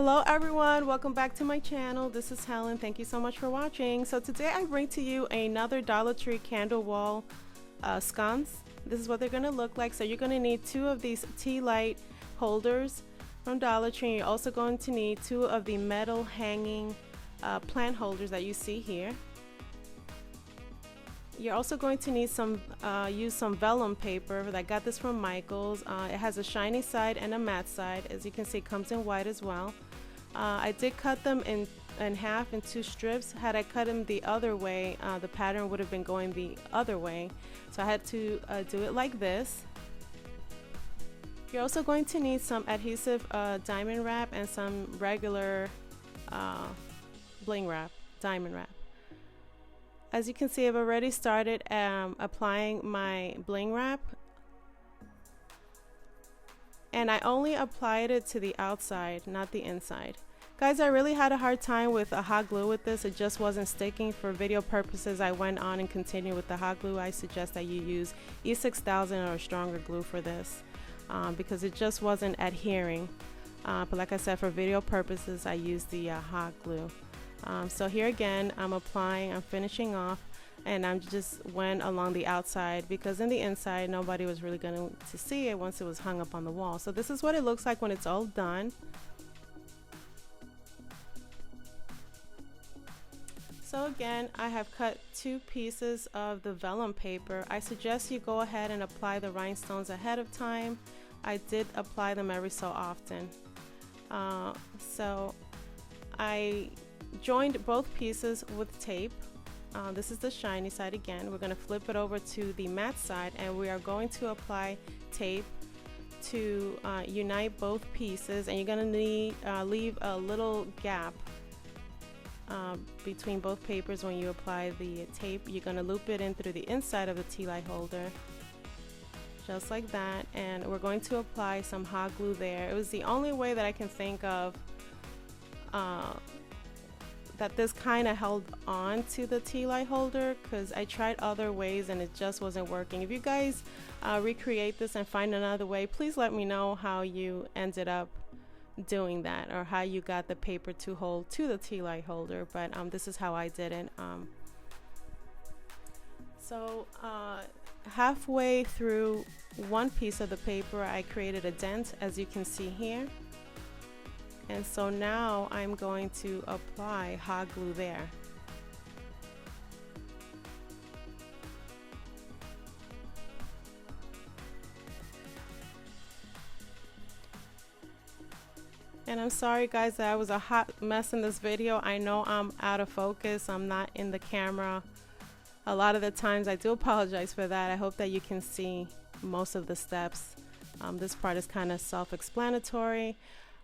Hello everyone, welcome back to my channel. This is Helen. Thank you so much for watching. So today I bring to you another Dollar Tree candle wall sconce. This is what they're going to look like. So you're going to need 2 of these tea light holders from Dollar Tree. You're also going to need 2 of the metal hanging plant holders that you see here. You're also going to need use some vellum paper. I got this from Michaels. It has a shiny side and a matte side. As you can see, it comes in white as well. I did cut them in half in 2 strips. Had I cut them the other way, the pattern would have been going the other way. So I had to do it like this. You're also going to need some adhesive diamond wrap and some regular bling wrap, diamond wrap. As you can see, I've already started applying my bling wrap, and I only applied it to the outside, not the inside. Guys, I really had a hard time with a hot glue with this. It just wasn't sticking. For video purposes, I went on and continued with the hot glue. I suggest that you use E6000 or stronger glue for this because it just wasn't adhering. But like I said, for video purposes, I used the hot glue. So here again, I'm finishing off, and I'm just went along the outside because in the inside nobody was really going to see it once it was hung up on the wall. So this is what it looks like when it's all done. So again, I have cut 2 pieces of the vellum paper. I suggest you go ahead and apply the rhinestones ahead of time. I did apply them every so often. So I joined both pieces with tape. This is the shiny side again. We're going to flip it over to the matte side, and we are going to apply tape to unite both pieces, and you're going to need leave a little gap between both papers. When you apply the tape, you're going to loop it in through the inside of the tea light holder, just like that, and we're going to apply some hot glue there. It was the only way that I can think of that this kind of held on to the tea light holder, because I tried other ways and it just wasn't working. If you guys recreate this and find another way, please let me know how you ended up doing that, or how you got the paper to hold to the tea light holder. But this is how I did it. So halfway through one piece of the paper, I created a dent, as you can see here. And so now I'm going to apply hot glue there. And I'm sorry guys that I was a hot mess in this video. I know I'm out of focus. I'm not in the camera a lot of the times. I do apologize for that. I hope that you can see most of the steps. This part is kind of self-explanatory.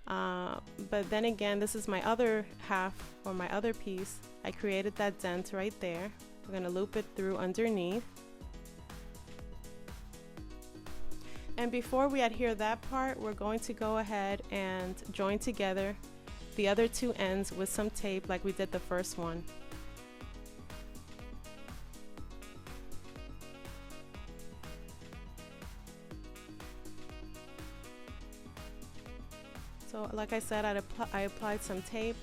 But then again, this is my other half, or my other piece. I created that dent right there. We're going to loop it through underneath. And before we adhere that part, we're going to go ahead and join together the other 2 ends with some tape like we did the first one. So like I said, I applied some tape,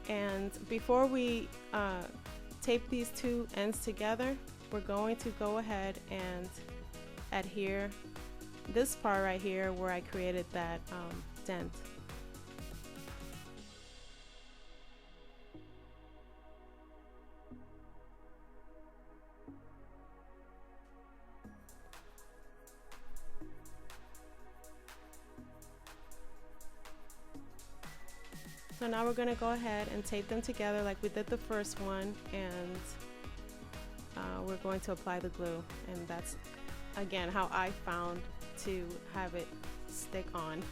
and before we tape these 2 ends together, we're going to go ahead and adhere this part right here where I created that dent. So now we're going to go ahead and tape them together like we did the first one, and we're going to apply the glue, and that's again how I found to have it stick on.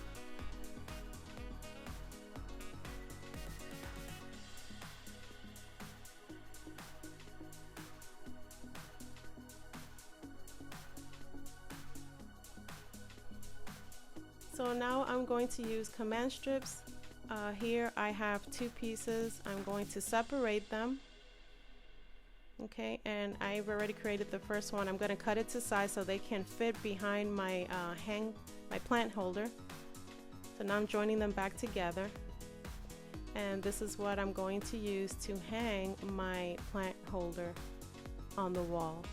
So now I'm going to use command strips. Here I have 2 pieces. I'm going to separate them. Okay, and I've already created the first one. I'm going to cut it to size so they can fit behind my my plant holder. So now I'm joining them back together. And this is what I'm going to use to hang my plant holder on the wall.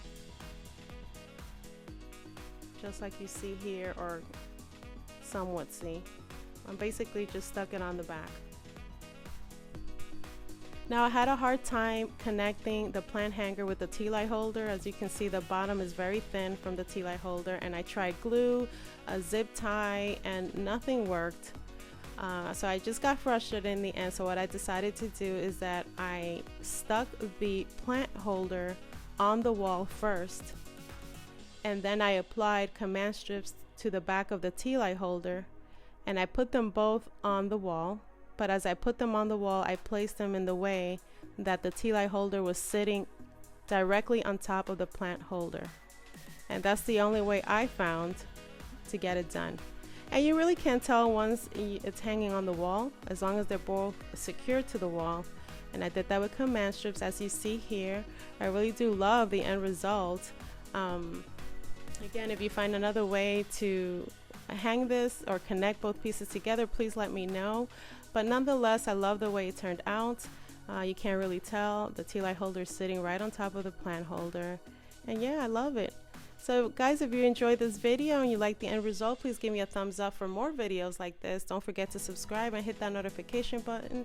Just like you see here, or somewhat see. I'm basically just stuck it on the back. Now I had a hard time connecting the plant hanger with the tea light holder. As you can see, the bottom is very thin from the tea light holder, and I tried glue, a zip tie, and nothing worked. So I just got frustrated in the end. So what I decided to do is that I stuck the plant holder on the wall first, and then I applied command strips to the back of the tea light holder, and I put them both on the wall. But as I put them on the wall, I placed them in the way that the tea light holder was sitting directly on top of the plant holder. And that's the only way I found to get it done. And you really can't tell once it's hanging on the wall, as long as they're both secured to the wall. And I did that with command strips, as you see here. I really do love the end result. Again, if you find another way to hang this or connect both pieces together, please let me know. But nonetheless, I love the way it turned out. You can't really tell. The tea light holder is sitting right on top of the plant holder. And yeah, I love it. So guys, if you enjoyed this video and you like the end result, please give me a thumbs up for more videos like this. Don't forget to subscribe and hit that notification button.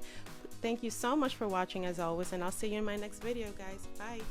Thank you so much for watching as always, and I'll see you in my next video, guys. Bye.